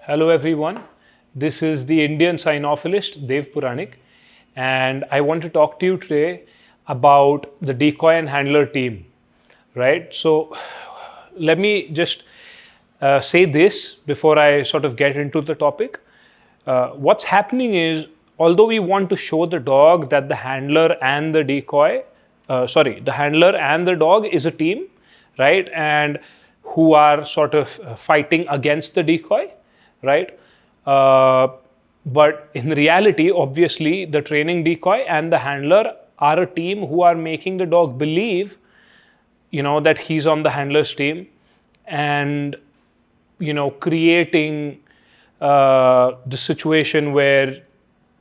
Hello everyone, this is the Indian Cynophilist, Puranik, and I want to talk to you today about the decoy and handler team, right? So let me just say this before I sort of get into the topic. What's happening is, although we want to show the dog that the handler and the the handler and the dog is a team, right? And who are sort of fighting against the decoy, right? Uh, but in reality, obviously, the training decoy and the handler are a team who are making the dog believe, that he's on the handler's team, and creating the situation where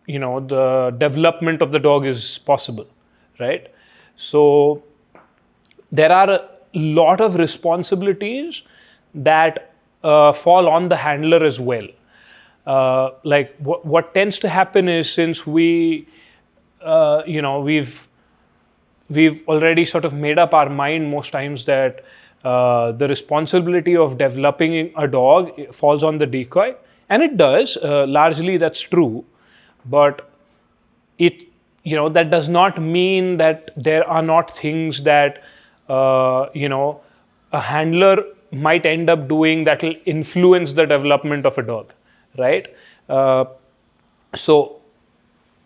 the development of the dog is possible, right? So there are a lot of responsibilities that fall on the handler as well. Like what tends to happen is, since we've already sort of made up our mind most times that the responsibility of developing a dog falls on the decoy, and it does. Largely, that's true, but it that does not mean that there are not things that a handler might end up doing that will influence the development of a dog, right? uh, so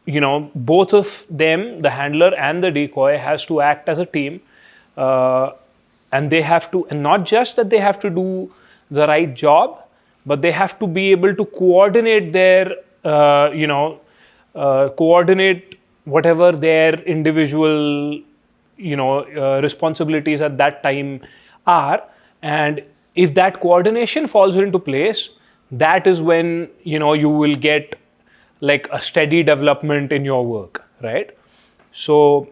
both of them, the handler and the decoy, has to act as a team, uh, and they have to, and not just that they have to do the right job, but they have to be able to coordinate their coordinate whatever their individual responsibilities at that time are. And if that coordination falls into place, that is when you will get like a steady development in your work, right? So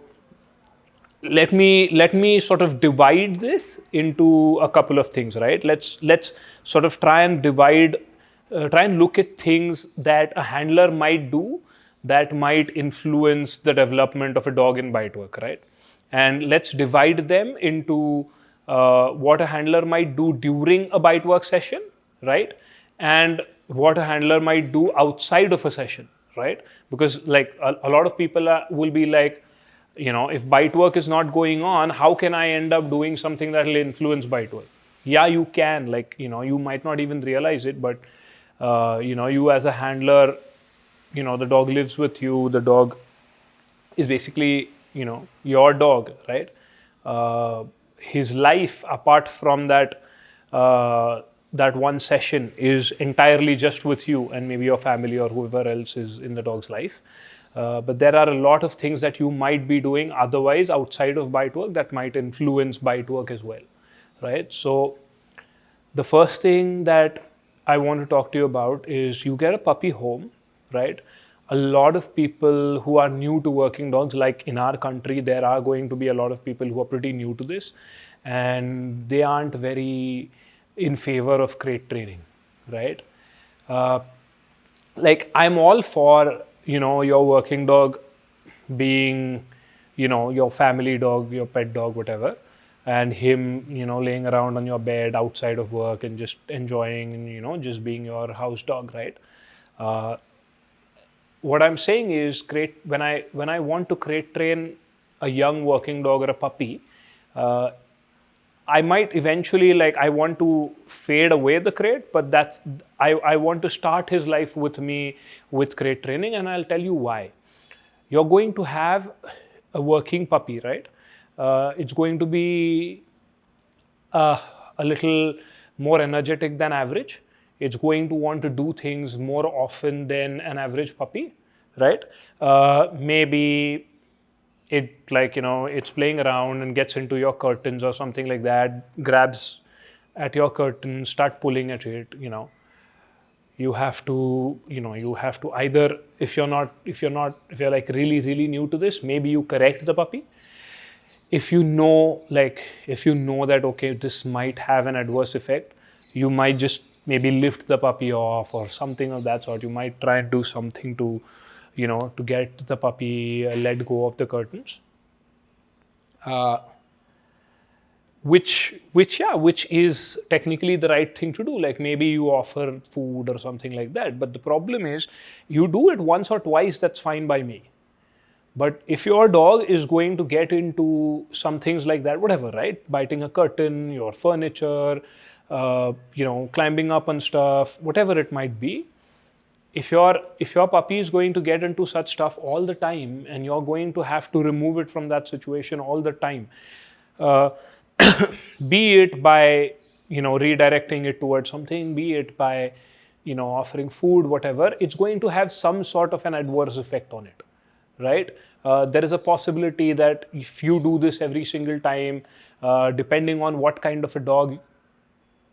let me sort of divide this into a couple of things, right? Let's sort of try and try and look at things that a handler might do that might influence the development of a dog in bite work, right? And let's divide them into what a handler might do during a bite work session, right? And what a handler might do outside of a session, right? Because like a lot of people will be like, if bite work is not going on, how can I end up doing something that will influence bite work? Yeah, you can. Like, you might not even realize it, but you as a handler, the dog lives with you. The dog is basically, your dog, right? His life, apart from that one session, is entirely just with you and maybe your family or whoever else is in the dog's life. But there are a lot of things that you might be doing otherwise outside of bite work that might influence bite work as well, right? So the first thing that I want to talk to you about is, you get a puppy home, right? A lot of people who are new to working dogs, like in our country, there are going to be a lot of people who are pretty new to this, and they aren't very in favor of crate training, right? Uh, like, I'm all for your working dog being your family dog, your pet dog, whatever, and him laying around on your bed outside of work and just enjoying and just being your house dog, right? uh, what I'm saying is, when I want to crate train a young working dog or a puppy, uh, I might eventually, like, I want to fade away the crate, but I want to start his life with me with crate training, and I'll tell you why. You're going to have a working puppy, right? It's going to be uh, a little more energetic than average. It's going to want to do things more often than an average puppy, right? Maybe it, like, it's playing around and gets into your curtains or something like that, grabs at your curtain, start pulling at it. You have to either, if you're like really new to this, maybe you correct the puppy. If you know that, okay, this might have an adverse effect, you might just maybe lift the puppy off or something of that sort. You might try and do something to get the puppy let go of the curtains. uh, which is technically the right thing to do. Like maybe you offer food or something like that, but the problem is you do it once or twice, that's fine by me. But if your dog is going to get into some things like that, whatever, right? Biting a curtain, your furniture, climbing up on stuff, whatever it might be. If your puppy is going to get into such stuff all the time, and you're going to have to remove it from that situation all the time, uh, be it by redirecting it towards something, be it by offering food, whatever, it's going to have some sort of an adverse effect on it, right? There is a possibility that if you do this every single time, depending on what kind of a dog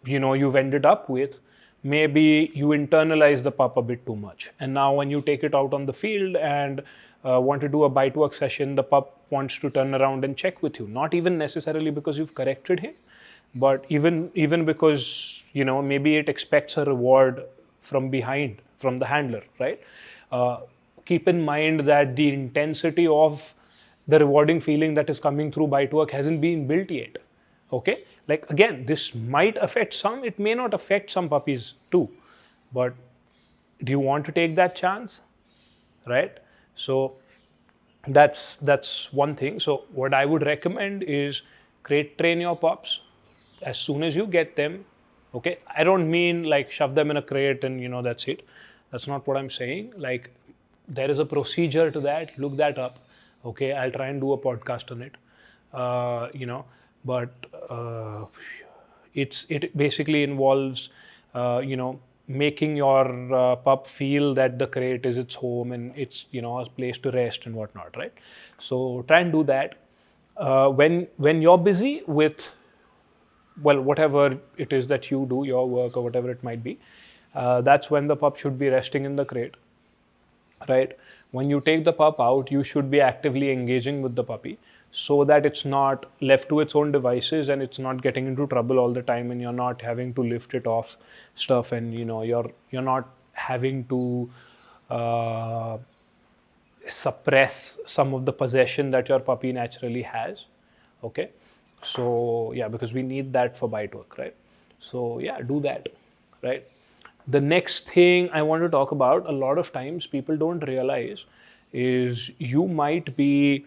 you've ended up with, maybe you internalize the pup a bit too much, and now when you take it out on the field and want to do a bite work session, the pup wants to turn around and check with you, not even necessarily because you've corrected him, but even because maybe it expects a reward from behind, from the handler, right? uh, Keep in mind that the intensity of the rewarding feeling that is coming through bite work hasn't been built yet. Okay, like again, this might affect some, it may not affect some puppies too, but do you want to take that chance, right? So that's one thing. So what I would recommend is crate train your pups as soon as you get them. Okay, I don't mean like shove them in a crate and that's it. That's not what I'm saying. Like there is a procedure to that. Look that up. Okay, I'll try and do a podcast on it. But it basically involves making your pup feel that the crate is its home and it's a place to rest and whatnot, right? So try and do that. When you're busy with, well, whatever it is that you do, your work or whatever it might be, that's when the pup should be resting in the crate, right? When you take the pup out, you should be actively engaging with the puppy so that it's not left to its own devices and it's not getting into trouble all the time, and you're not having to lift it off stuff, and you're not having to suppress some of the possession that your puppy naturally has. Okay, so yeah, because we need that for bite work, right? So yeah, do that, right? The next thing I want to talk about, a lot of times people don't realize, is you might be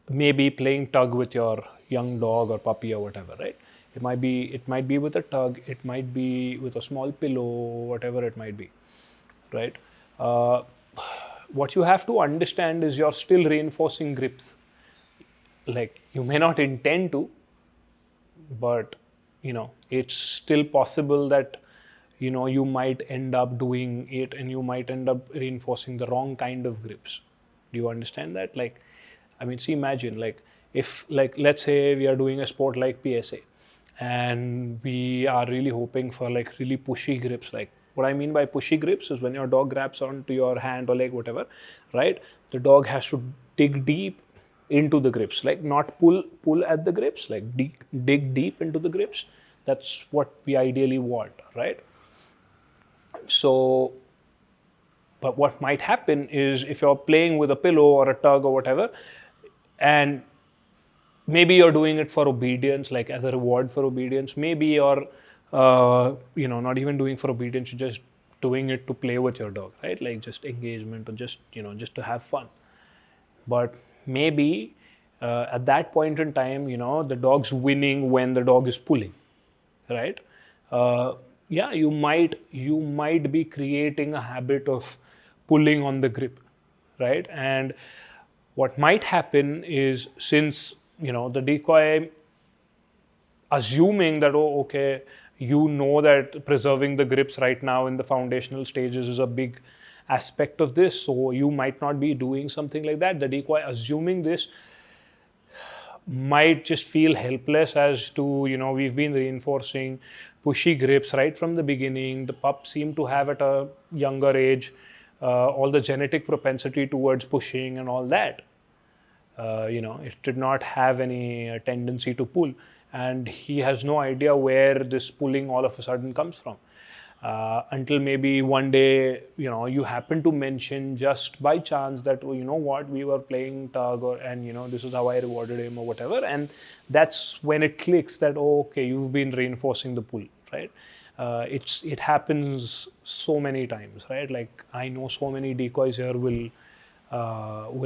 maybe playing tug with your young dog or puppy or whatever, right? It might be with a tug, it might be with a small pillow, whatever it might be, right? uh, what you have to understand is you're still reinforcing grips. Like you may not intend to, but it's still possible that you might end up doing it and you might end up reinforcing the wrong kind of grips. Do you understand that? Like, I mean, see, imagine, like, if, like, let's say we are doing a sport like PSA and we are really hoping for like really pushy grips. Like, what I mean by pushy grips is when your dog grabs onto your hand or leg, whatever, right? The dog has to dig deep into the grips, like not pull at the grips, like dig deep into the grips. That's what we ideally want, right? So, but what might happen is if you're playing with a pillow or a tug or whatever, and maybe you're doing it for obedience, like as a reward for obedience, maybe you're not even doing for obedience, you're just doing it to play with your dog, right? Like just engagement, or just just to have fun. But maybe at that point in time, the dog's winning when the dog is pulling, right? Yeah, you might be creating a habit of pulling on the grip, right? And what might happen is, since the decoy, assuming that, oh, okay, that preserving the grips right now in the foundational stages is a big aspect of this, so you might not be doing something like that. The decoy, assuming this, might just feel helpless as to, we've been reinforcing pushy grips right from the beginning. The pup seemed to have at a younger age all the genetic propensity towards pushing and all that. It did not have any tendency to pull, and he has no idea where this pulling all of a sudden comes from. until maybe one day, you happen to mention just by chance that, oh, you know what, we were playing tug, and this is how I rewarded him or whatever, and that's when it clicks that, oh, okay, you've been reinforcing the pull, right? It happens so many times, right? Like, I know so many decoys here will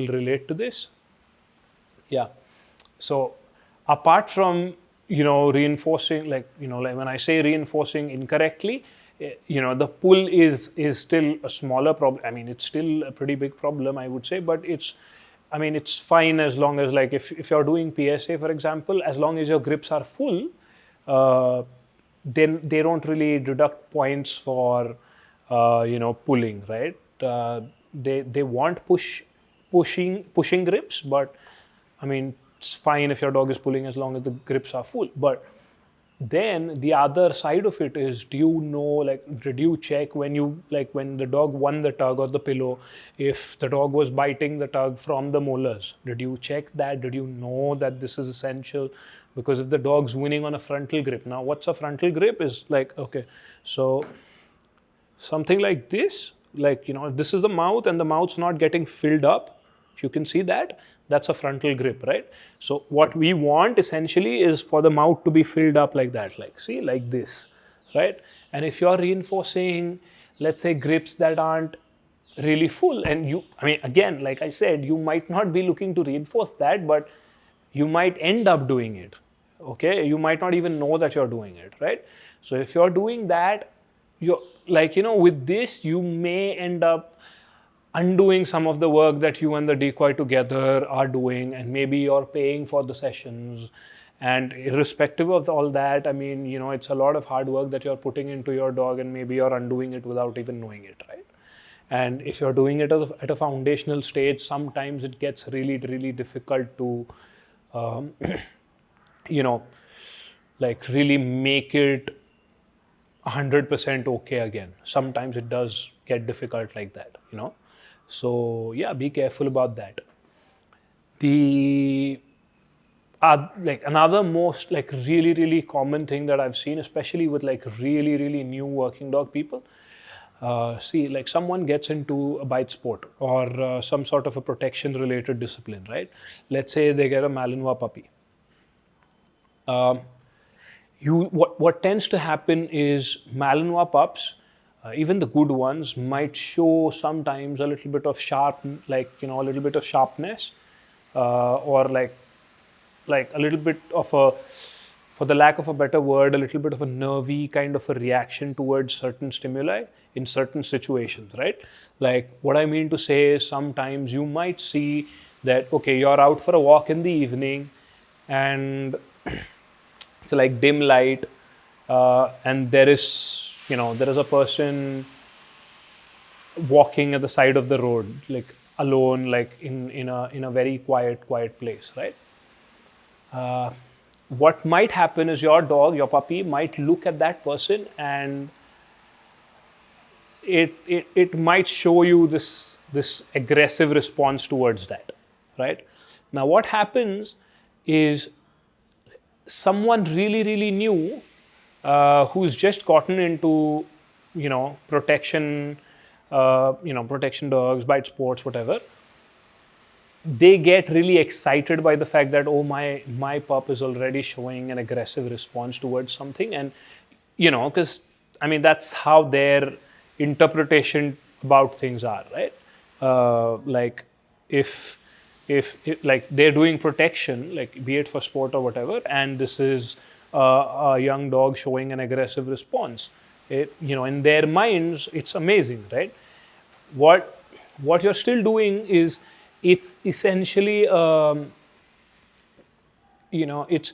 relate to this. Yeah. So apart from reinforcing, like when I say reinforcing incorrectly, the pull is still a smaller problem. I mean, it's still a pretty big problem, I would say, but it's fine as long as, like, if you're doing PSA, for example, as long as your grips are full, then they don't really deduct points for pulling, right? They want pushing grips, but I mean, it's fine if your dog is pulling as long as the grips are full. But then the other side of it is, did you check when the dog won the tug or the pillow, if the dog was biting the tug from the molars? Did you check that? Did you know that this is essential? Because if the dog's winning on a frontal grip, now what's a frontal grip is like, okay, so something like this, this is the mouth and the mouth's not getting filled up. If you can see that, that's a frontal grip, right? So what we want essentially is for the mouth to be filled up like that, like this, right? And if you're reinforcing, let's say, grips that aren't really full, and again, like I said, you might not be looking to reinforce that, but you might end up doing it. Okay, you might not even know that you're doing it, right? So if you're doing that, with this, you may end up undoing some of the work that you and the decoy together are doing, and maybe you're paying for the sessions. And irrespective of all that, it's a lot of hard work that you're putting into your dog, and maybe you're undoing it without even knowing it, right? And if you're doing it at a foundational stage, sometimes it gets really, really difficult to really make it 100% okay again. Sometimes it does get difficult like that, So yeah, be careful about that. The another most really, really common thing that I've seen, especially with really, really new working dog people, someone gets into a bite sport or some sort of a protection related discipline, right? Let's say they get a Malinois puppy. What tends to happen is Malinois pups, even the good ones, might show sometimes a little bit of a little bit of sharpness, or like a little bit of a, for the lack of a better word, a little bit of a nervy kind of a reaction towards certain stimuli in certain situations, right? Like, what I mean to say is, sometimes you might see that, okay, you're out for a walk in the evening, and it's like dim light, and there is a person walking at the side of the road, like alone, like in a very quiet place, right? What might happen is your puppy might look at that person, and it might show you this aggressive response towards that, right? Now what happens is, someone really, really new, who's just gotten into protection, protection dogs, bite sports, whatever, they get really excited by the fact that, oh, my pup is already showing an aggressive response towards something. And because that's how their interpretation about things are, right? Like, if like they're doing protection, like be it for sport or whatever, and this is a young dog showing an aggressive response, in their minds, it's amazing, right? What you're still doing is, it's essentially it's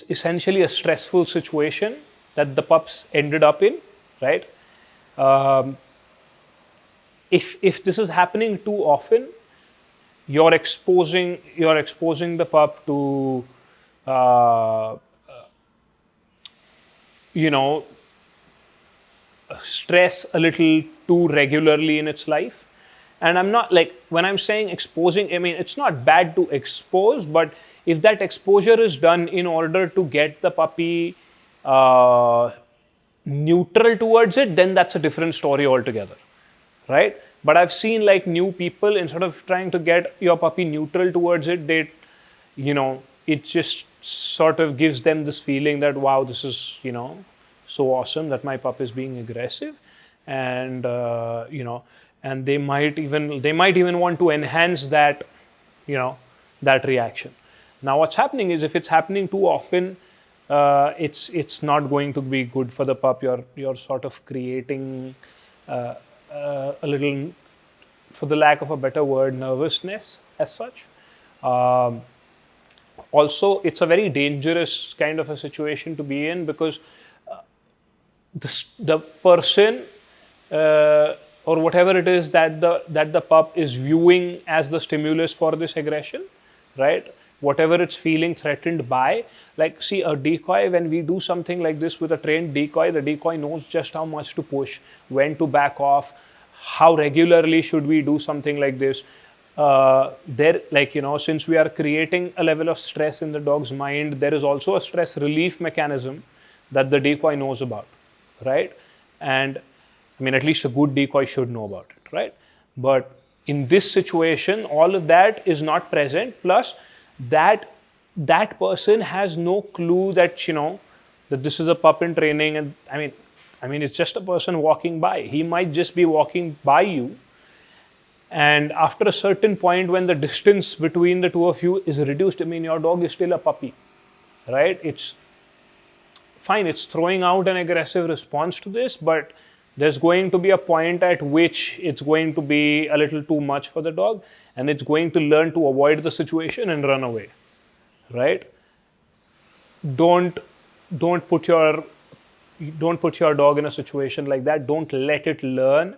essentially a stressful situation that the pups ended up in, right? If this is happening too often, you're exposing the pup to stress a little too regularly in its life. And I'm not, like, when I'm saying exposing, it's not bad to expose, but if that exposure is done in order to get the puppy neutral towards it, then that's a different story altogether, right? But I've seen like new people, instead of trying to get your puppy neutral towards it, they, it just sort of gives them this feeling that, wow, this is, so awesome that my pup is being aggressive, and and they might even want to enhance that, that reaction. Now, what's happening is, if it's happening too often, it's not going to be good for the pup. You're sort of creating a little, for the lack of a better word, nervousness as such. Um, Also, it's a very dangerous kind of a situation to be in, because the person, or whatever it is that the pup is viewing as the stimulus for this aggression, right? Whatever it's feeling threatened by, like, see, a decoy, when we do something like this with a trained decoy, the decoy knows just how much to push, when to back off, how regularly should we do something like this. Since we are creating a level of stress in the dog's mind, there is also a stress relief mechanism that the decoy knows about, right? And I mean, at least a good decoy should know about it, right? But in this situation, all of that is not present. Plus, that person has no clue that, that this is a pup in training. And I mean, it's just a person walking by. He might just be walking by you, and after a certain point, when the distance between the two of you is reduced, I mean, your dog is still a puppy, right? It's fine, it's throwing out an aggressive response to this, but there's going to be a point at which it's going to be a little too much for the dog, and it's going to learn to avoid the situation and run away, right? Don't don't put your don't put your dog in a situation like that. Don't let it learn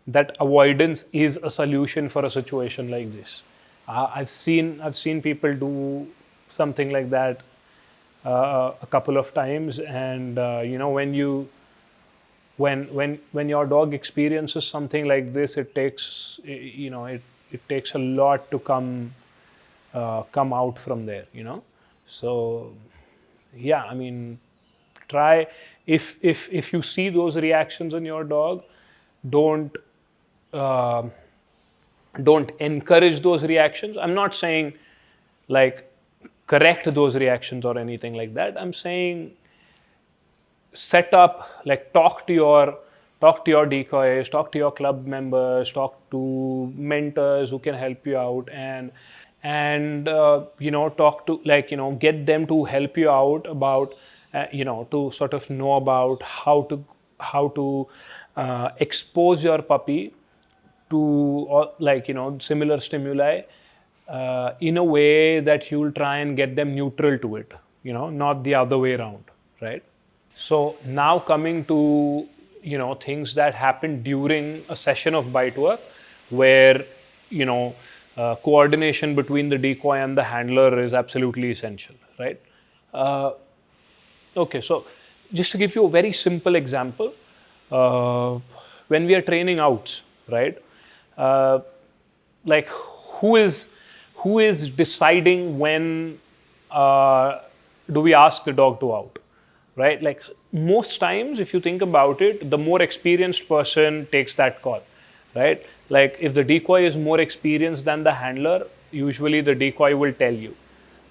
that avoidance is a solution for a situation like this. I've seen people do something like that a couple of times, and when your dog experiences something like this, it takes it takes a lot to come out from there. So yeah, I mean, try, if you see those reactions in your dog, don't uh, don't encourage those reactions. I'm not saying like correct those reactions or anything like that. I'm saying set up, like, talk to your decoys, talk to your club members, talk to mentors who can help you out, and talk to, like, get them to help you out about, to sort of know about how to expose your puppy to, like, similar stimuli in a way that you'll try and get them neutral to it, not the other way around, right? So now, coming to, things that happen during a session of bite work, where, coordination between the decoy and the handler is absolutely essential, right? Uh, okay, so just to give you a very simple example, uh, when we are training outs, right? Uh, like, who is deciding when do we ask the dog to out, right? Like, most times, if you think about it, the more experienced person takes that call, right? Like, if the decoy is more experienced than the handler, usually the decoy will tell you,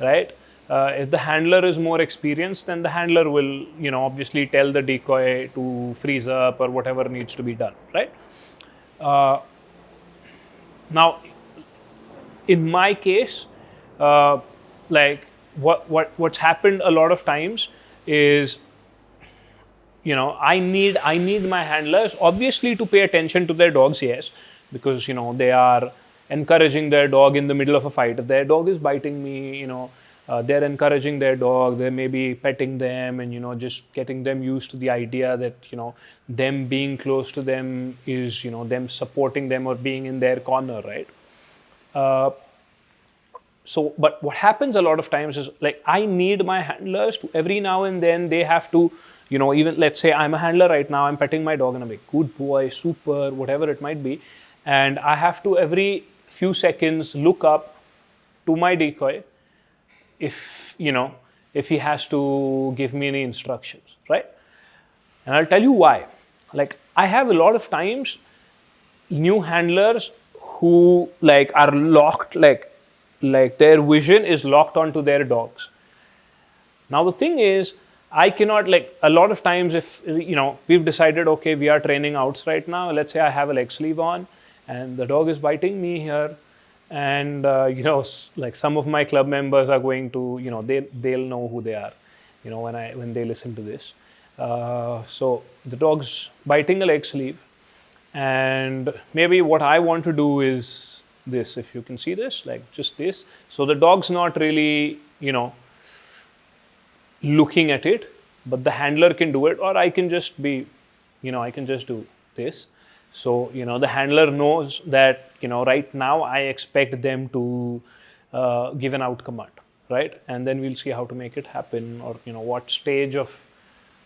right? If the handler is more experienced, then the handler will, obviously tell the decoy to freeze up or whatever needs to be done, right? Uh, Now, in my case, uh, like, what's happened a lot of times is, I need my handlers obviously to pay attention to their dogs, yes, because they are encouraging their dog in the middle of a fight. If their dog is biting me, they're encouraging their dog. They may be petting them, and just getting them used to the idea that them being close to them is them supporting them or being in their corner, right? Uh, but what happens a lot of times is, like, I need my handlers to, every now and then, they have to, even, let's say I'm a handler right now, I'm petting my dog and I'm like, good boy, super, whatever it might be, and I have to, every few seconds, look up to my decoy if he has to give me any instructions, right? And I'll tell you why. Like, I have a lot of times new handlers who like are locked, like their vision is locked onto their dogs. Now the thing is, I cannot, like, a lot of times if we've decided, okay, we are training outs right now. Let's say I have a leg sleeve on, and the dog is biting me here, and like some of my club members are going to, they'll know who they are, when they listen to this. So the dog's biting a leg sleeve, and maybe what I want to do is this. If you can see this, like just this. So the dog's not really, looking at it, but the handler can do it, or I can just be, I can just do this. So, the handler knows that, right now I expect them to give an out command, right? And then we'll see how to make it happen, or, what stage of,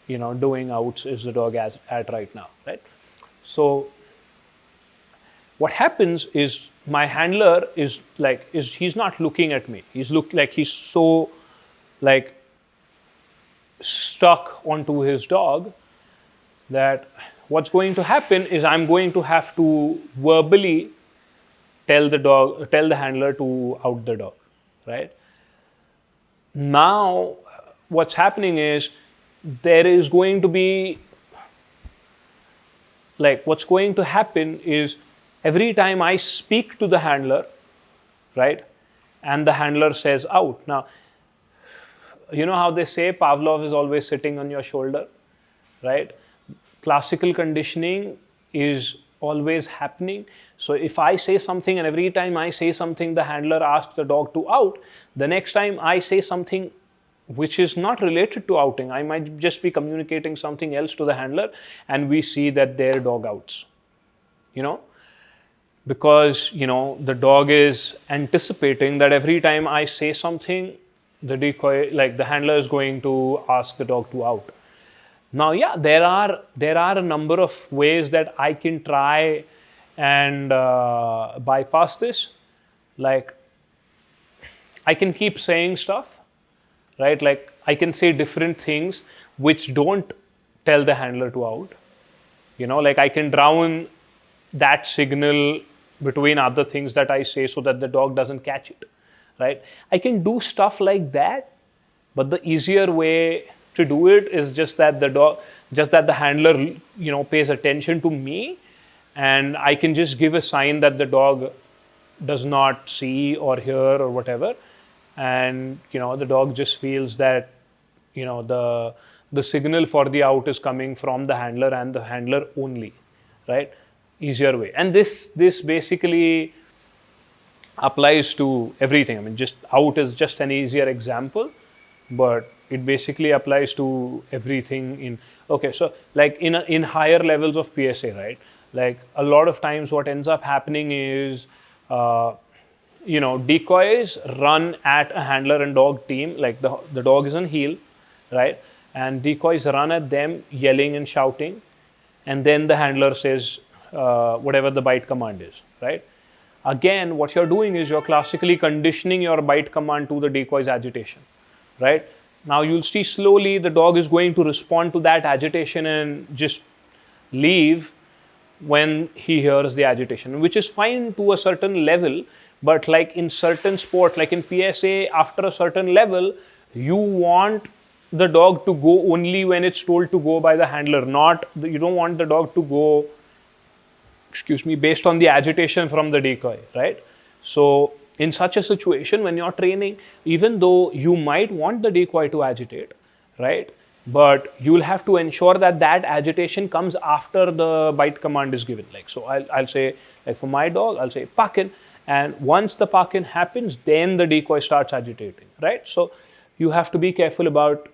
doing outs is the dog at right now, right? So, what happens is my handler is he's not looking at me. He's so like stuck onto his dog that what's going to happen is I'm going to have to verbally tell the handler to out the dog, right? Now, what's happening is there is going to be what's going to happen is every time I speak to the handler, right, and the handler says out. Now, you know how they say Pavlov is always sitting on your shoulder, right? Classical conditioning is always happening. So if I say something and every time I say something, the handler asks the dog to out, the next time I say something which is not related to outing, I might just be communicating something else to the handler, and we see that their dog outs, because, the dog is anticipating that every time I say something, the decoy, like the handler is going to ask the dog to out. Now, yeah, there are a number of ways that I can try and bypass this. Like, I can keep saying stuff, right? Like, I can say different things which don't tell the handler to out. Like I can drown that signal between other things that I say so that the dog doesn't catch it, right? I can do stuff like that, but the easier way to do it is just that the handler, pays attention to me, and I can just give a sign that the dog does not see or hear or whatever, and the dog just feels that the signal for the out is coming from the handler and the handler only, right? Easier way. And this basically applies to everything. I mean, just out is just an easier example, but it basically applies to everything in. Okay, so like in higher levels of PSA, right? Like a lot of times what ends up happening is decoys run at a handler and dog team, like the dog is on heel, right? And decoys run at them yelling and shouting, and then the handler says whatever the bite command is, right? Again, what you're doing is you're classically conditioning your bite command to the decoy's agitation, right? Now you'll see slowly the dog is going to respond to that agitation and just leave when he hears the agitation, which is fine to a certain level. But like in certain sport, like in PSA, after a certain level, you want the dog to go only when it's told to go by the handler. You don't want the dog to go, based on the agitation from the decoy, right? So in such a situation, when you're training, even though you might want the decoy to agitate, right? But you'll have to ensure that that agitation comes after the bite command is given. Like, so I'll say, like for my dog, I'll say parkin, and once the parkin happens, then the decoy starts agitating, right? So you have to be careful about,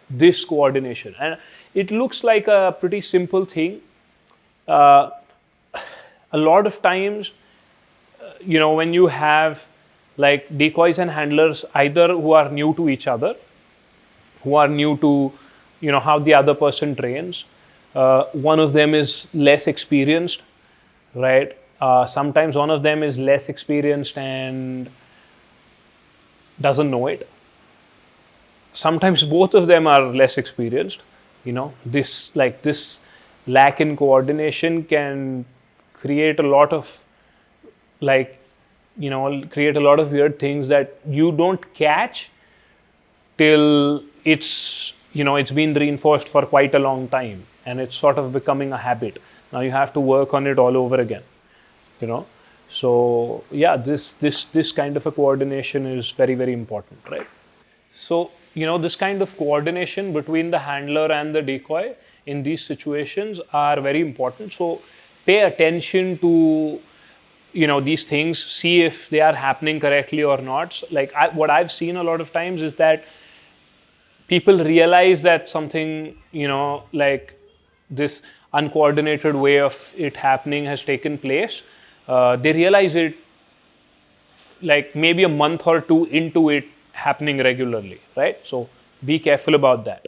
this coordination. And it looks like a pretty simple thing. A lot of times, when you have like decoys and handlers, either who are new to each other, who are new to, how the other person trains, one of them is less experienced, right? Sometimes one of them is less experienced and doesn't know it. Sometimes both of them are less experienced, this lack in coordination can create a lot of like create a lot of weird things that you don't catch till it's been reinforced for quite a long time, and it's sort of becoming a habit. Now you have to work on it all over again. you know so yeah, this kind of a coordination is very, very important, right? So this kind of coordination between the handler and the decoy in these situations are very important. So pay attention to these things, see if they are happening correctly or not. Like what I've seen a lot of times is that people realize that something, like this uncoordinated way of it happening has taken place. They realize it like maybe a month or two into it happening regularly, right? So be careful about that.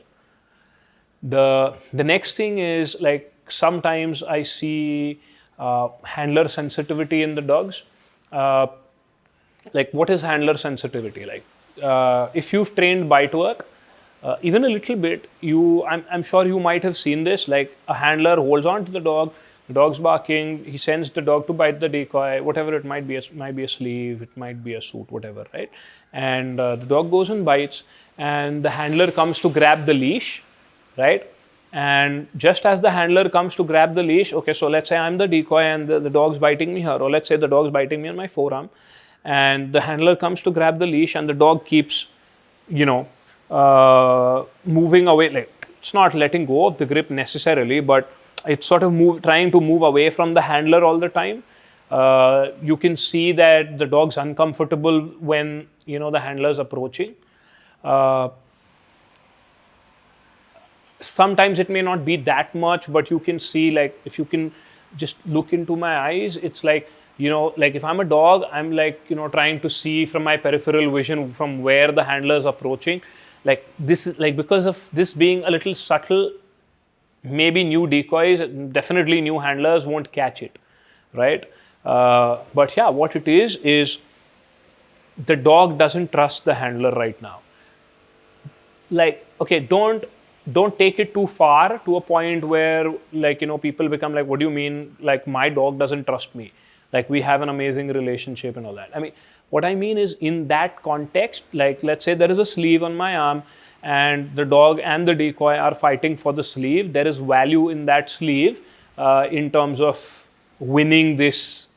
The next thing is, like, sometimes I see handler sensitivity in the dogs. Uh, like, what is handler sensitivity? Like, if you've trained bite work, even a little bit, I'm sure you might have seen this. Like, a handler holds on to the dog's barking, he sends the dog to bite the decoy, whatever it might be. It might be a sleeve, it might be a suit, whatever, right? And the dog goes and bites, and the handler comes to grab the leash, right? And just as the handler comes to grab the leash, okay, so let's say I'm the decoy and the dog's biting me here, or let's say the dog's biting me on my forearm, and the handler comes to grab the leash, and the dog keeps, moving away. Like, it's not letting go of the grip necessarily, but it's sort of trying to move away from the handler all the time. You can see that the dog's uncomfortable when the handler's approaching. Sometimes it may not be that much, but you can see, like, if you can just look into my eyes, it's like, like if I'm a dog, I'm like, trying to see from my peripheral vision from where the handler is approaching. Like, this is like, because of this being a little subtle, maybe new decoys, definitely new handlers won't catch it, right? But yeah, what it is the dog doesn't trust the handler right now. Like, okay, don't take it too far to a point where, like, people become like, what do you mean, like, my dog doesn't trust me, like, we have an amazing relationship and all that. I mean, what I mean is, in that context, like, let's say there is a sleeve on my arm and the dog and the decoy are fighting for the sleeve. There is value in that sleeve in terms of winning this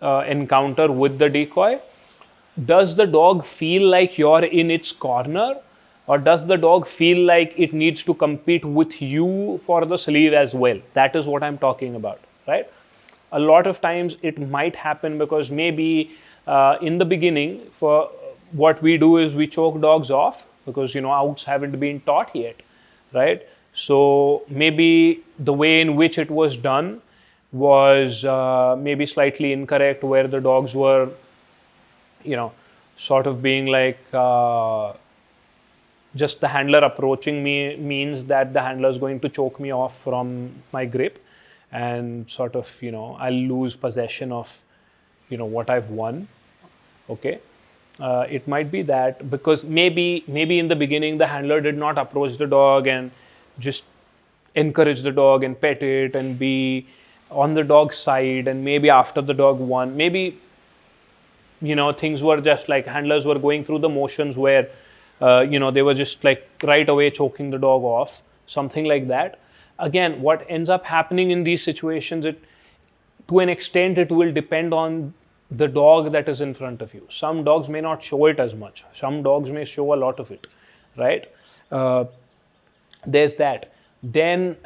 encounter with the decoy. Does the dog feel like you're in its corner, or does the dog feel like it needs to compete with you for the sleeve as well? That is what I'm talking about, right? A lot of times it might happen because maybe in the beginning, for what we do is we choke dogs off because outs haven't been taught yet, right? So maybe the way in which it was done was maybe slightly incorrect, where the dogs were sort of being like, just the handler approaching me means that the handler is going to choke me off from my grip, and sort of I'll lose possession of what I've won. Okay, it might be that, because maybe in the beginning the handler did not approach the dog and just encourage the dog and pet it and be on the dog's side, and maybe after the dog won, maybe things were just like, handlers were going through the motions where they were just like right away choking the dog off, something like that. Again, what ends up happening in these situations, to an extent, it will depend on the dog that is in front of you. Some dogs may not show it as much, some dogs may show a lot of it, right? There's that. Then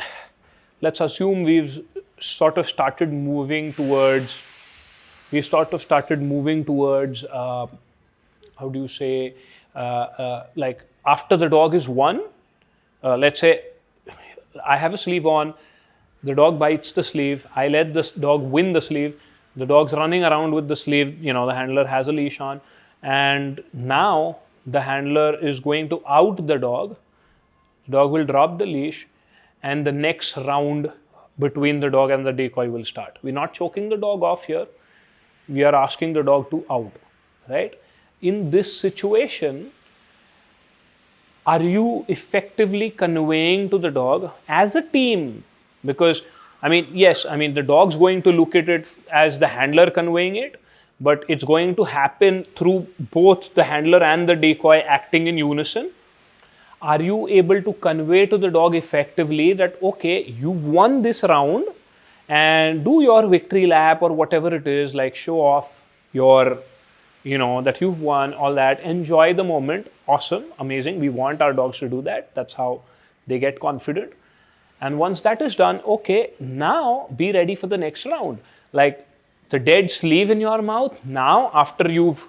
let's assume we've sort of started moving towards how do you say, like, after the dog is won. Let's say I have a sleeve on, the dog bites the sleeve, I let this dog win the sleeve, the dog's running around with the sleeve, the handler has a leash on, and now the handler is going to out the dog will drop the leash, and the next round between the dog and the decoy will start. We're not choking the dog off here, we are asking the dog to out, right? In this situation, are you effectively conveying to the dog as a team? Because I mean, yes, I mean the dog's going to look at it as the handler conveying it, but it's going to happen through both the handler and the decoy acting in unison. Are you able to convey to the dog effectively that okay, you've won this round, and do your victory lap or whatever it is, like show off your, that you've won, all that, enjoy the moment, awesome, amazing, we want our dogs to do that, that's how they get confident. And once that is done, okay, now be ready for the next round. Like the dead sleeve in your mouth, now after you've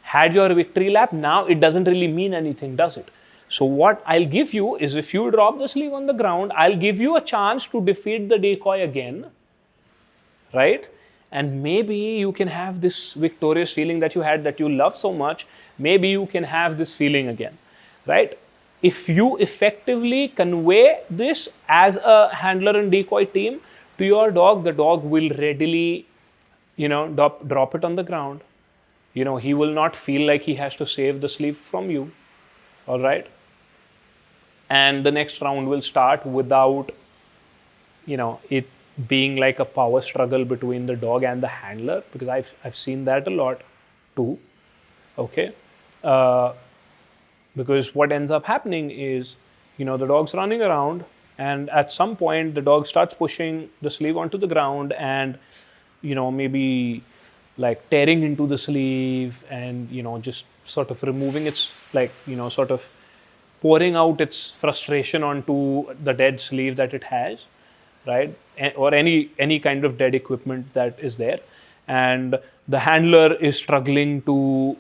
had your victory lap, now it doesn't really mean anything, does it? So what I'll give you is, if you drop the sleeve on the ground, I'll give you a chance to defeat the decoy again, right? And maybe you can have this victorious feeling that you had, that you love so much. Maybe you can have this feeling again, right? If you effectively convey this as a handler and decoy team to your dog, the dog will readily, drop it on the ground. He will not feel like he has to save the sleeve from you, all right? And the next round will start without, it being like a power struggle between the dog and the handler, because I've seen that a lot too. Okay, because what ends up happening is, the dog's running around, and at some point the dog starts pushing the sleeve onto the ground, and maybe like tearing into the sleeve, and just sort of removing its, like sort of pouring out its frustration onto the dead sleeve that it has, right? Or any kind of dead equipment that is there, and the handler is struggling to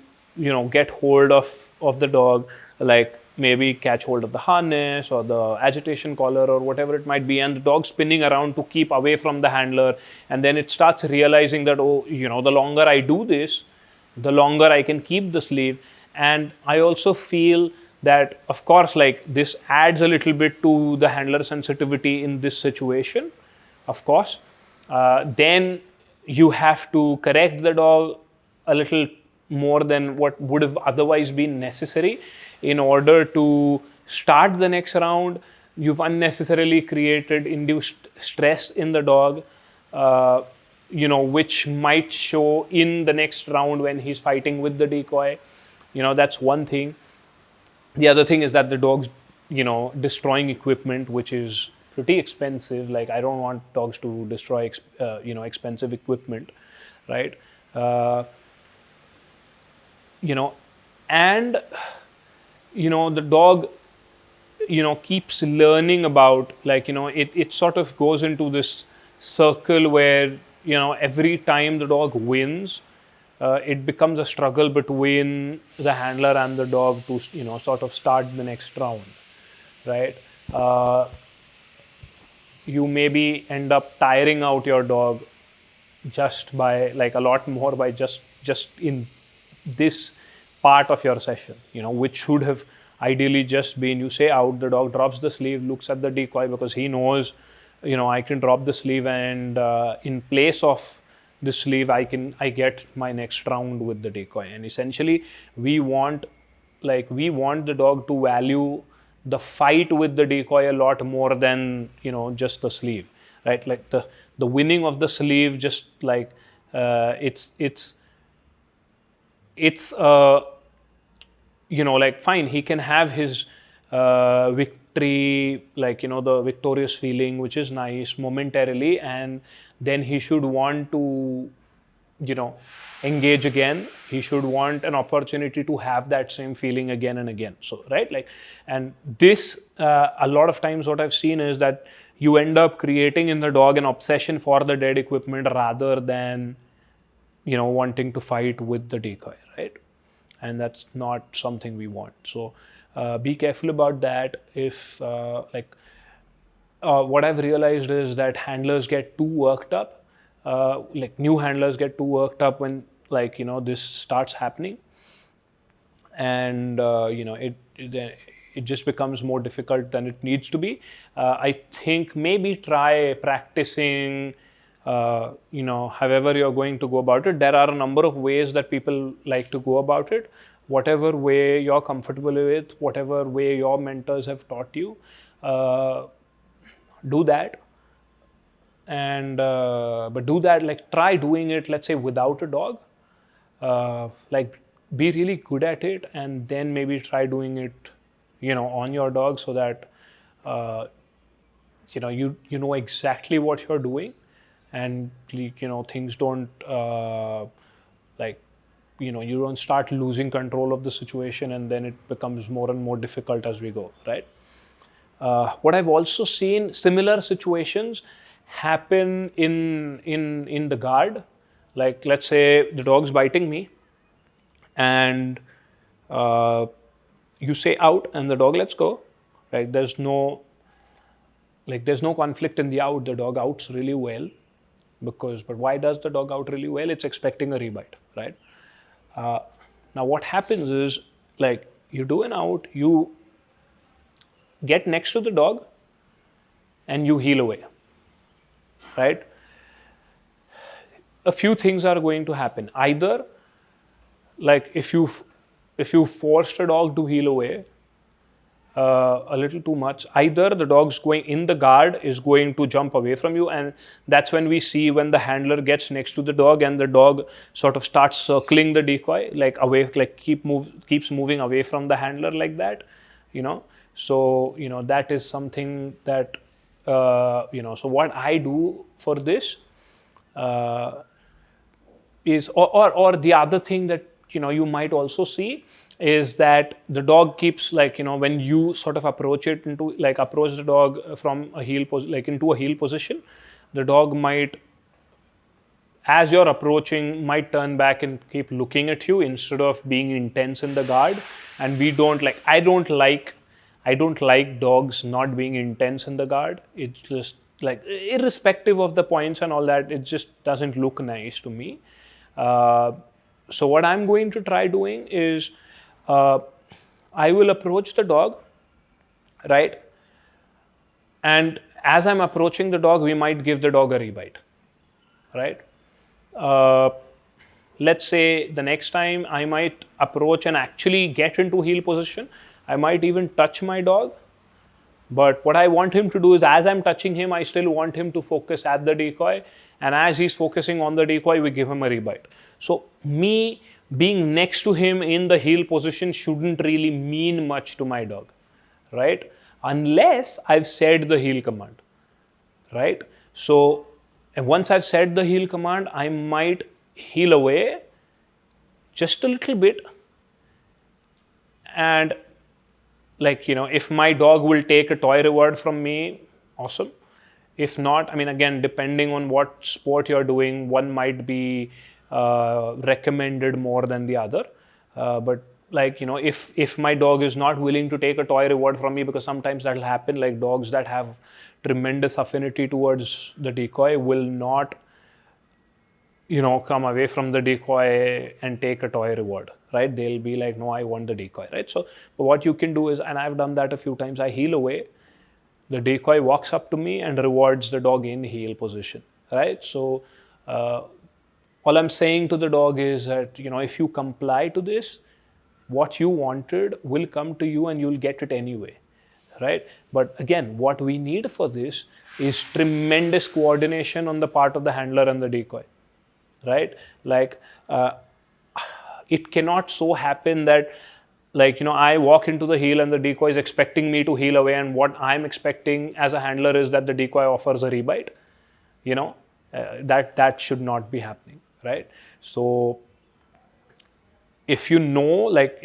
get hold of the dog, like maybe catch hold of the harness or the agitation collar or whatever it might be, and the dog spinning around to keep away from the handler. And then it starts realizing that, oh, the longer I do this, the longer I can keep the sleeve. And I also feel that, of course, like this adds a little bit to the handler sensitivity in this situation, of course. Then you have to correct the dog a little more than what would have otherwise been necessary in order to start the next round. You've unnecessarily created induced stress in the dog, which might show in the next round when he's fighting with the decoy. That's one thing. The other thing is that the dog's, destroying equipment, which is pretty expensive. Like, I don't want dogs to destroy, expensive equipment, right? And the dog, keeps learning about, like, it sort of goes into this circle where, every time the dog wins, it becomes a struggle between the handler and the dog to, sort of start the next round, right? You maybe end up tiring out your dog just by, like, a lot more by just in this part of your session, which should have ideally just been, you say out, the dog drops the sleeve, looks at the decoy, because he knows, I can drop the sleeve, and in place of the sleeve, I get my next round with the decoy. And essentially we want the dog to value the fight with the decoy a lot more than, just the sleeve, right? Like the winning of the sleeve, just like it's like, fine, he can have his victory, like, the victorious feeling, which is nice momentarily, and then he should want to, engage again. He should want an opportunity to have that same feeling again and again. So, right, like, and this, a lot of times what I've seen is that you end up creating in the dog an obsession for the dead equipment rather than, wanting to fight with the decoy, right? And that's not something we want. So be careful about that. If what I've realized is that handlers get too worked up, like new handlers get too worked up when, like, this starts happening, and it just becomes more difficult than it needs to be. I think maybe try practicing, however you're going to go about it. There are a number of ways that people like to go about it. whatever way you're comfortable with, whatever way your mentors have taught you, do that. And but do that, like try doing it, let's say without a dog, like be really good at it, and then maybe try doing it, on your dog, so that you know exactly what you're doing, and things don't like you don't start losing control of the situation, and then it becomes more and more difficult as we go, right? What I've also seen similar situations happen in the guard. Like, let's say the dog's biting me, and uh, you say out, and the dog lets go. Right? There's no conflict in the out. The dog outs really well, but why does the dog out really well? It's expecting a rebite, right? Now what happens is, like, you do an out, you get next to the dog, and you heel away, right? A few things are going to happen. Either, like, if you forced a dog to heel away a little too much, either the dog's going in the guard is going to jump away from you, and that's when we see when the handler gets next to the dog and the dog sort of starts circling the decoy, like away, like keeps moving away from the handler, like that, so that is something that so what I do for this is, or the other thing that you might also see is that the dog keeps, like, when you sort of approach the dog from a heel into a heel position, the dog might, as you're approaching, might turn back and keep looking at you instead of being intense in the guard. And I don't like dogs not being intense in the guard. It's just, like, irrespective of the points and all that, it just doesn't look nice to me. So what I'm going to try doing is, I will approach the dog, right? And as I'm approaching the dog, we might give the dog a rebite, right? Let's say the next time I might approach and actually get into heel position. I might even touch my dog. But what I want him to do is, as I'm touching him, I still want him to focus at the decoy. And as he's focusing on the decoy, we give him a rebite. So me being next to him in the heel position shouldn't really mean much to my dog, right? Unless I've said the heel command, right? So once I've said the heel command, I might heel away just a little bit. And, like, if my dog will take a toy reward from me, awesome. If not, I mean, again, depending on what sport you're doing, one might be recommended more than the other. But, like, if my dog is not willing to take a toy reward from me, because sometimes that'll happen, like dogs that have tremendous affinity towards the decoy will not, come away from the decoy and take a toy reward, right? They'll be like, no, I want the decoy, right? So what you can do is, and I've done that a few times, I heel away, the decoy walks up to me and rewards the dog in heel position, right? So all I'm saying to the dog is that, if you comply to this, what you wanted will come to you and you'll get it anyway, right? But again, what we need for this is tremendous coordination on the part of the handler and the decoy, right? Like, it cannot so happen that, like, I walk into the heel and the decoy is expecting me to heel away, and what I'm expecting as a handler is that the decoy offers a rebite. That should not be happening, right? So if like,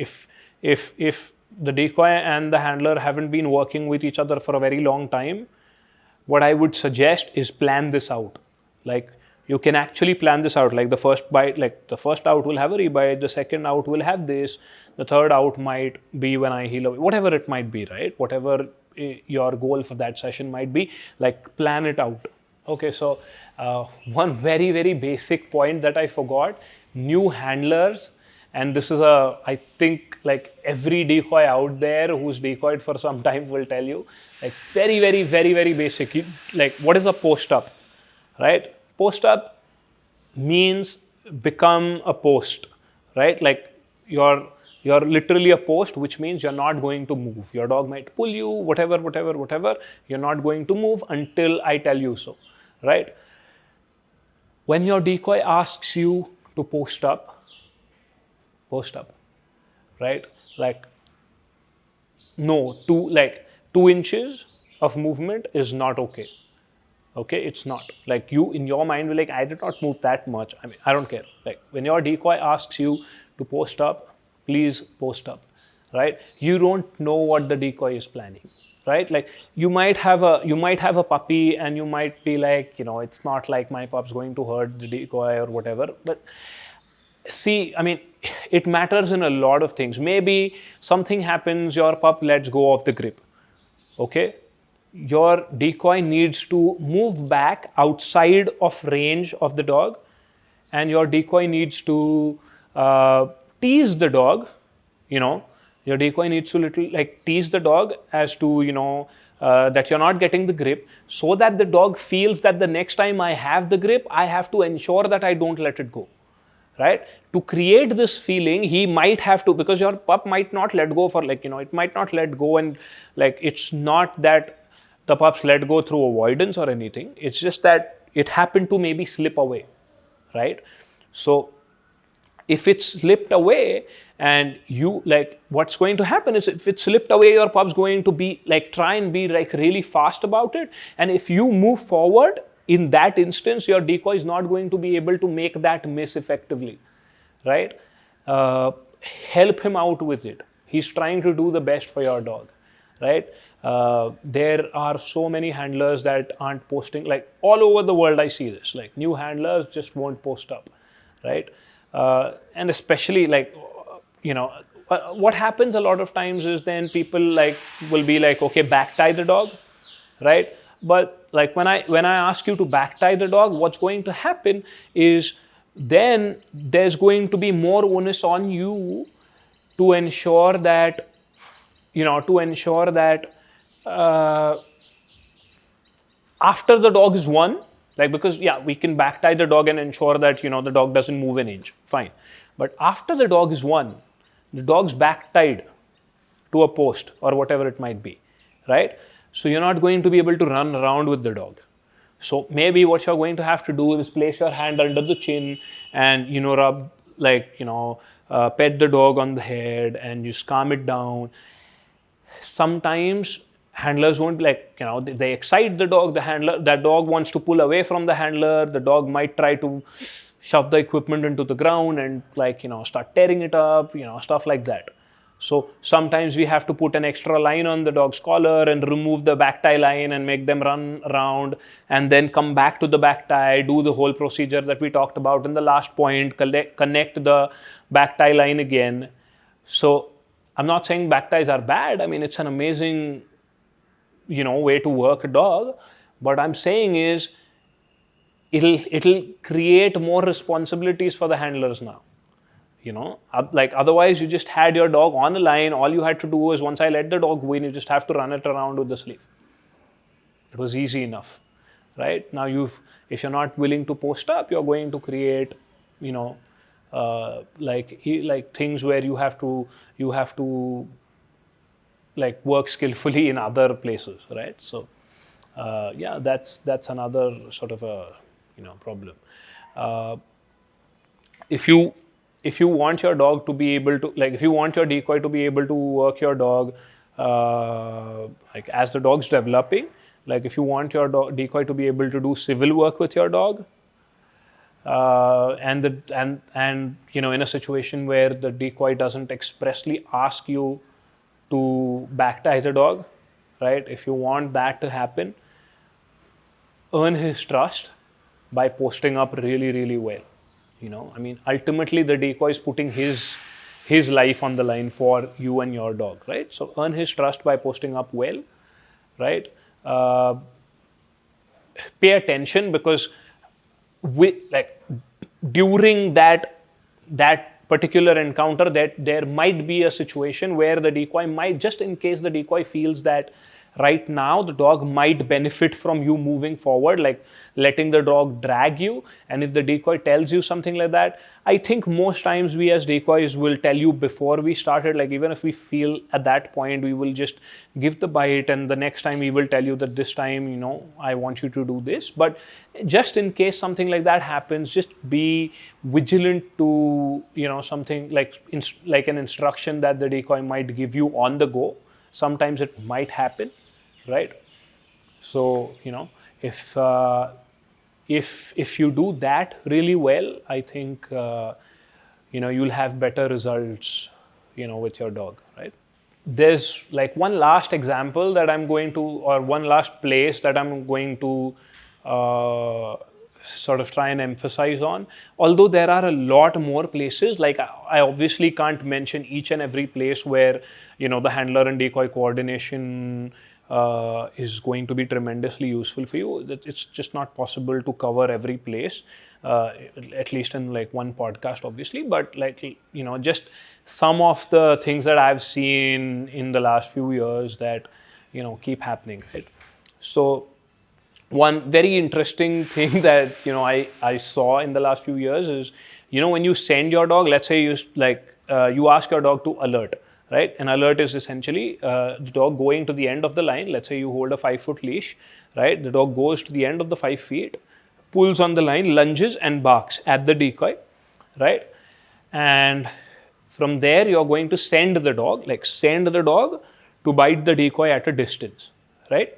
if the decoy and the handler haven't been working with each other for a very long time, what I would suggest is plan this out. Like, you can actually plan this out. Like, the first bite, like the first out will have a rebite, the second out will have this, the third out might be when I heel away, whatever it might be, right? Whatever your goal for that session might be, like, plan it out. Okay, so one very, very basic point that I forgot: new handlers. And this is I think, like, every decoy out there who's decoyed for some time will tell you, like, very, very, very, very basic. Like, what is a post up, right? Post up means become a post, right? Like, You're literally a post, which means you're not going to move. Your dog might pull you, whatever, whatever, whatever. You're not going to move until I tell you so, right? When your decoy asks you to post up, right? Like, no, 2 inches of movement is not okay. Okay, it's not. Like, you in your mind will like, I did not move that much. I mean, I don't care. Like, when your decoy asks you to post up, please post up, right? You don't know what the decoy is planning, right? Like, you might have a puppy, and you might be like, it's not like my pup's going to hurt the decoy or whatever. But see, I mean, it matters in a lot of things. Maybe something happens, your pup lets go of the grip. Okay, your decoy needs to move back outside of range of the dog, and your decoy needs to tease the dog. Your decoy needs to little like tease the dog as to that you're not getting the grip, so that the dog feels that the next time I have the grip, I have to ensure that I don't let it go, right? To create this feeling, he might have to, because your pup might not let go for it might not let go, and it's not that the pups let go through avoidance or anything. It's just that it happened to maybe slip away, right? So if it slipped away, and you what's going to happen is, if it slipped away, your pup's going to be try and be really fast about it, and if you move forward in that instance, your decoy is not going to be able to make that miss effectively, right? Help him out with it. He's trying to do the best for your dog, right? There are so many handlers that aren't posting, all over the world. I see this, new handlers just won't post up, right? And especially what happens a lot of times is, then people will be like, okay, back tie the dog, right? But when I ask you to back tie the dog, what's going to happen is, then there's going to be more onus on you to ensure that after the dog is won, because we can back tie the dog and ensure that the dog doesn't move an inch, fine. But after the dog is won, the dog's back tied to a post or whatever it might be, right? So you're not going to be able to run around with the dog. So maybe what you're going to have to do is place your hand under the chin and rub, pet the dog on the head and just calm it down. Sometimes handlers won't they excite the dog. That dog wants to pull away from the handler. The dog might try to shove the equipment into the ground and start tearing it up, stuff like that. So sometimes we have to put an extra line on the dog's collar and remove the back tie line and make them run around, and then come back to the back tie, do the whole procedure that we talked about in the last point, connect the back tie line again. So I'm not saying back ties are bad. I mean, it's an amazing way to work a dog. But I'm saying is, it'll create more responsibilities for the handlers now. Otherwise you just had your dog on a line. All you had to do was, once I let the dog win, you just have to run it around with the sleeve. It was easy enough, right? Now if you're not willing to post up, you're going to create things where you have to work skillfully in other places, right? So that's another sort of a problem. If you want your dog to be able to, if you want your decoy to be able to work your dog, as the dog's developing, if you want your decoy to be able to do civil work with your dog, and in a situation where the decoy doesn't expressly ask you to back tie the dog, right? If you want that to happen, earn his trust by posting up really, really well. I mean, ultimately the decoy is putting his life on the line for you and your dog, right? So earn his trust by posting up well, right? Pay attention, because during that particular encounter, that there might be a situation where the decoy might, just in case the decoy feels that right now the dog might benefit from you moving forward, like letting the dog drag you. And if the decoy tells you something like that, I think most times we as decoys will tell you before we started. Like even if we feel at that point, we will just give the bite, and the next time we will tell you that this time, I want you to do this. But just in case something like that happens, just be vigilant to something like an instruction that the decoy might give you on the go. Sometimes it might happen, right? So if if you do that really well, I think you'll have better results with your dog, right? There's like one last example that I'm going to, or one last place that I'm going to sort of try and emphasize on. Although there are a lot more places, like I obviously can't mention each and every place where the handler and decoy coordination is going to be tremendously useful for you. It's just not possible to cover every place, at least in like one podcast, obviously. But like just some of the things that I've seen in the last few years that keep happening, right? So one very interesting thing that I saw in the last few years is when you send your dog, let's say you ask your dog to alert, right? An alert is essentially the dog going to the end of the line. Let's say you hold a 5-foot leash, right? The dog goes to the end of the 5 feet, pulls on the line, lunges and barks at the decoy, right? And from there you're going to send the dog to bite the decoy at a distance, right?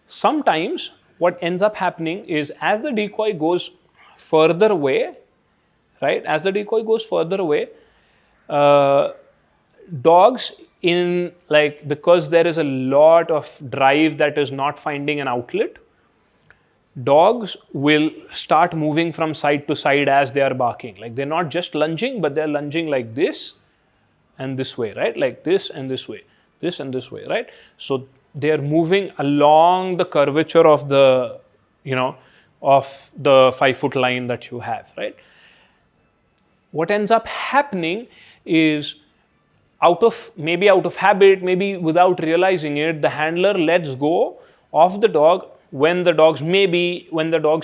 Sometimes what ends up happening is as the decoy goes further away, right? As the decoy goes further away, dogs because there is a lot of drive that is not finding an outlet, dogs will start moving from side to side as they are barking. Like they're not just lunging, but they're lunging like this and this way, right? Like this and this way, this and this way, right? So they're moving along the curvature of the, of the 5-foot line that you have, right? What ends up happening is out of habit, maybe without realizing it, the handler lets go of the dog when the dog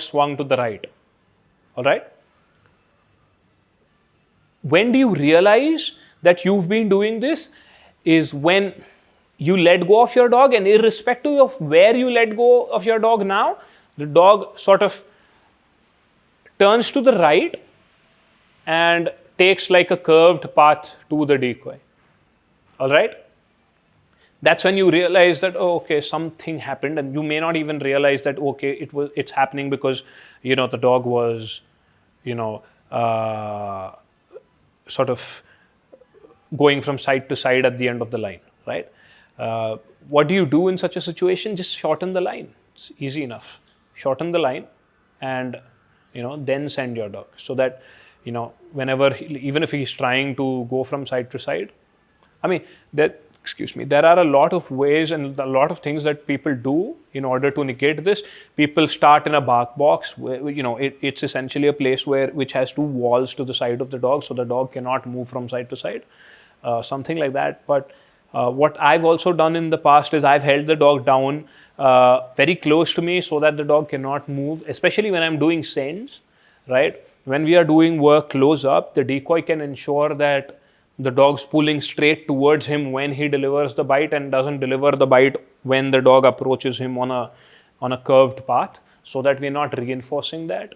swung to the right. All right? When do you realize that you've been doing this? Is when you let go of your dog, and irrespective of where you let go of your dog now, the dog sort of turns to the right and takes like a curved path to the decoy. All right? That's when you realize that, oh, okay, something happened, and you may not even realize that, okay, it's happening because the dog was sort of going from side to side at the end of the line, right? What do you do in such a situation? Just shorten the line. It's easy enough. Shorten the line, and then send your dog, so that whenever even if he's trying to go from side to side, I mean, there are a lot of ways and a lot of things that people do in order to negate this. People start in a bark box where, it's essentially a place which has 2 walls to the side of the dog, so the dog cannot move from side to side, something like that. But what I've also done in the past is I've held the dog down very close to me so that the dog cannot move, especially when I'm doing sends, right? When we are doing work close up, the decoy can ensure that the dog's pulling straight towards him when he delivers the bite, and doesn't deliver the bite when the dog approaches him on a curved path, so that we're not reinforcing that,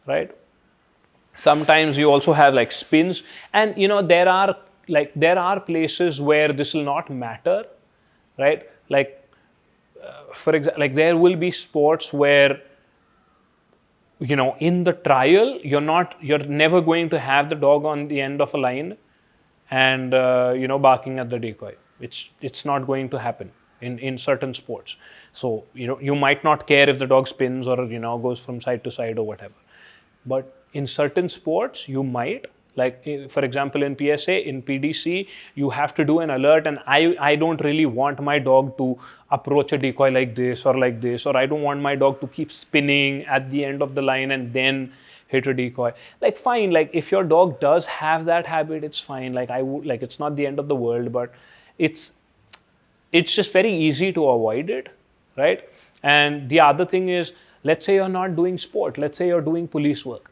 right? Sometimes you also have like spins, and there are places where this will not matter, right? Like for example, like there will be sports where in the trial you're never going to have the dog on the end of a line and barking at the decoy. It's not going to happen in certain sports. So you might not care if the dog spins or goes from side to side or whatever, but in certain sports you might, like for example in PSA, in PDC, you have to do an alert, and I don't really want my dog to approach a decoy like this, or I don't want my dog to keep spinning at the end of the line and then hit a decoy. Like fine, like if your dog does have that habit, it's fine. Like it's not the end of the world, but it's it's just very easy to avoid it, right? And the other thing is, let's say you're not doing sport, let's say you're doing police work.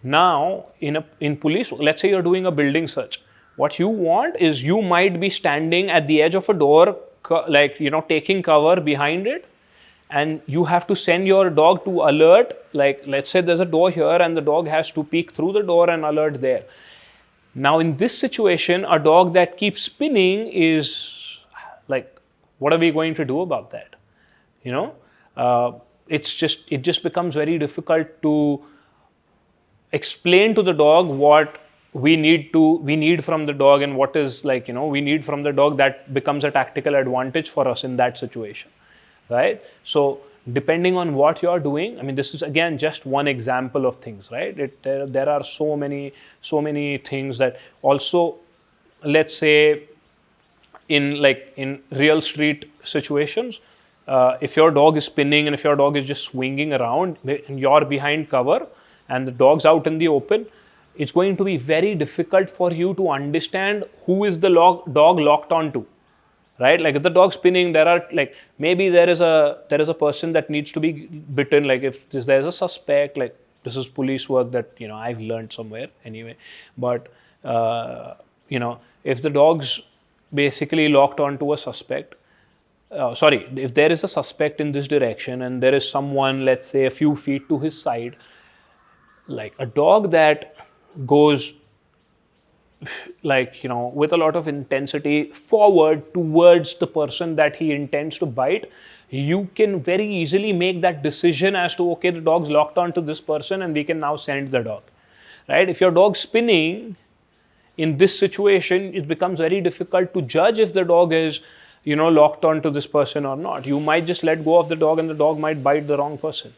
Now, in police work, let's say you're doing a building search. What you want is, you might be standing at the edge of a door, like, taking cover behind it, and you have to send your dog to alert. Like, let's say there's a door here and the dog has to peek through the door and alert there. Now, in this situation, a dog that keeps spinning is like, what are we going to do about that? It just becomes very difficult to explain to the dog what we need from the dog, and what is, like, we need from the dog that becomes a tactical advantage for us in that situation, right? So depending on what you're doing, I mean, this is again just one example of things, right? There are so many things that also, let's say, in real street situations, if your dog is spinning and if your dog is just swinging around and you're behind cover and the dog's out in the open, it's going to be very difficult for you to understand who is the dog locked onto, right? Like, if the dog's spinning, there are, like, maybe there is a person that needs to be bitten. Like, if there's a suspect, like, this is police work that I've learned somewhere anyway. But if the dog's basically locked onto a suspect, if there is a suspect in this direction and there is someone, let's say, a few feet to his side, like, a dog that goes, like, with a lot of intensity forward towards the person that he intends to bite, you can very easily make that decision as to, okay, the dog's locked onto this person and we can now send the dog, right? If your dog's spinning, in this situation, it becomes very difficult to judge if the dog is, locked onto this person or not. You might just let go of the dog and the dog might bite the wrong person,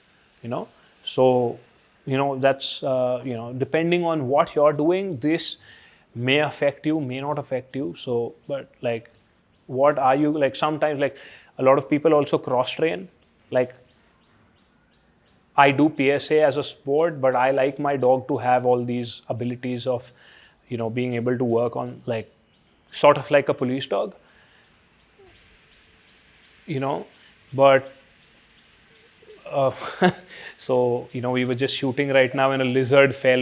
So, that's, depending on what you're doing, this may affect you, may not affect you. So, but, like, what are you, like, sometimes, like, a lot of people also cross train. Like, I do PSA as a sport, but I like my dog to have all these abilities of, being able to work on, like, sort of like a police dog, but so, we were just shooting right now and a lizard fell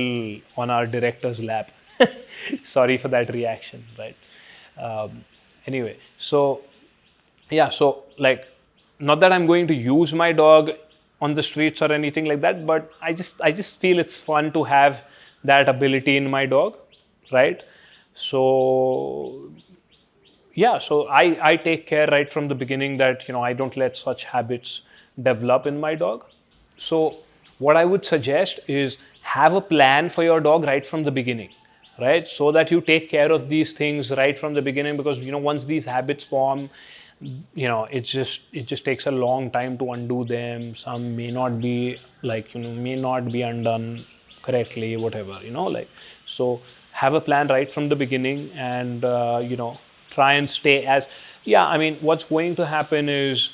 on our director's lap. Sorry for that reaction, right? Anyway, so yeah, so, like, not that I'm going to use my dog on the streets or anything like that, but I just feel it's fun to have that ability in my dog, right? So yeah, so I take care right from the beginning that I don't let such habits develop in my dog. So what I would suggest is, have a plan for your dog right from the beginning, right? So that you take care of these things right from the beginning, because once these habits form, it just takes a long time to undo them. Some may not be, like, may not be undone correctly, whatever, like. So have a plan right from the beginning, and try and stay as, yeah, I mean, what's going to happen is,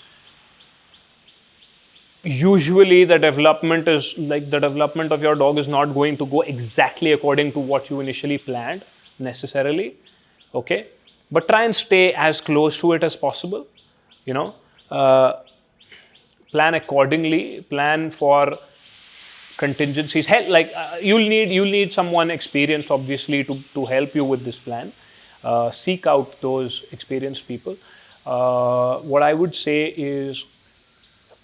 usually the development of your dog is not going to go exactly according to what you initially planned necessarily, okay? But try and stay as close to it as possible, plan accordingly, plan for contingencies. Hell, like, you'll need someone experienced, obviously, to help you with this plan. Seek out those experienced people. What I would say is,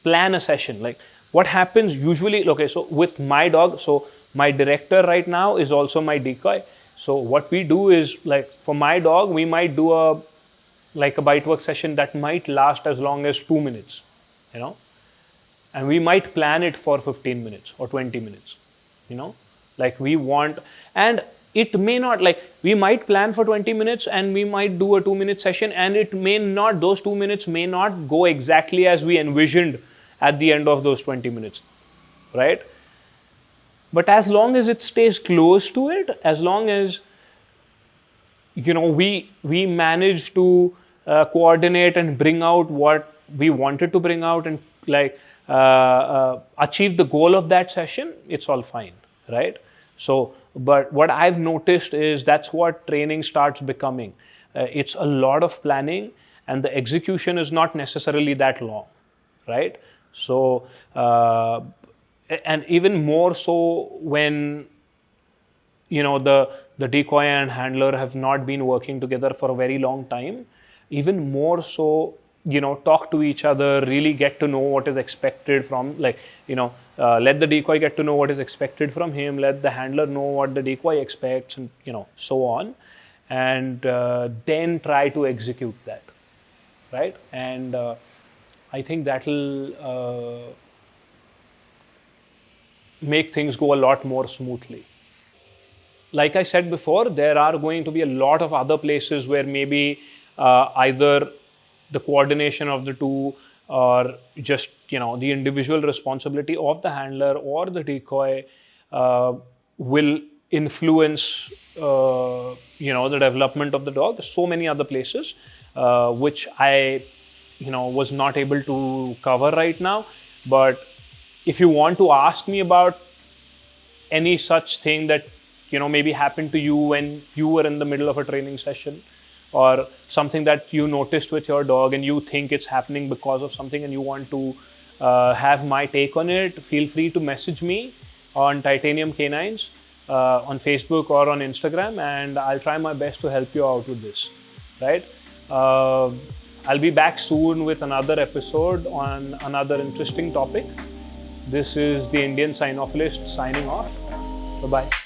plan a session. Like, what happens usually, okay, so with my dog, so my director right now is also my decoy. So what we do is, like, for my dog, we might do a bite work session that might last as long as 2 minutes, and we might plan it for 15 minutes or 20 minutes, like, we want, and it may not, like, we might plan for 20 minutes and we might do a 2-minute session, and it may not, those 2 minutes may not go exactly as we envisioned at the end of those 20 minutes, right? But as long as it stays close to it, as long as we manage to coordinate and bring out what we wanted to bring out, and, like, achieve the goal of that session, it's all fine, right? So, but what I've noticed is, that's what training starts becoming. It's a lot of planning, and the execution is not necessarily that long, right? So, and even more so when the decoy and handler have not been working together for a very long time, even more so, talk to each other, really get to know what is expected from, like, let the decoy get to know what is expected from him, let the handler know what the decoy expects, and so on, and then try to execute that, right? And I think that'll make things go a lot more smoothly. Like I said before, there are going to be a lot of other places where maybe either the coordination of the two, or just the individual responsibility of the handler or the decoy will influence the development of the dog. There's so many other places which I was not able to cover right now. But if you want to ask me about any such thing that maybe happened to you when you were in the middle of a training session, or something that you noticed with your dog and you think it's happening because of something, and you want to have my take on it, feel free to message me on Titanium Canines on Facebook or on Instagram, and I'll try my best to help you out with this, right? I'll be back soon with another episode on another interesting topic. This is the Indian Cynophilist signing off. Bye-bye.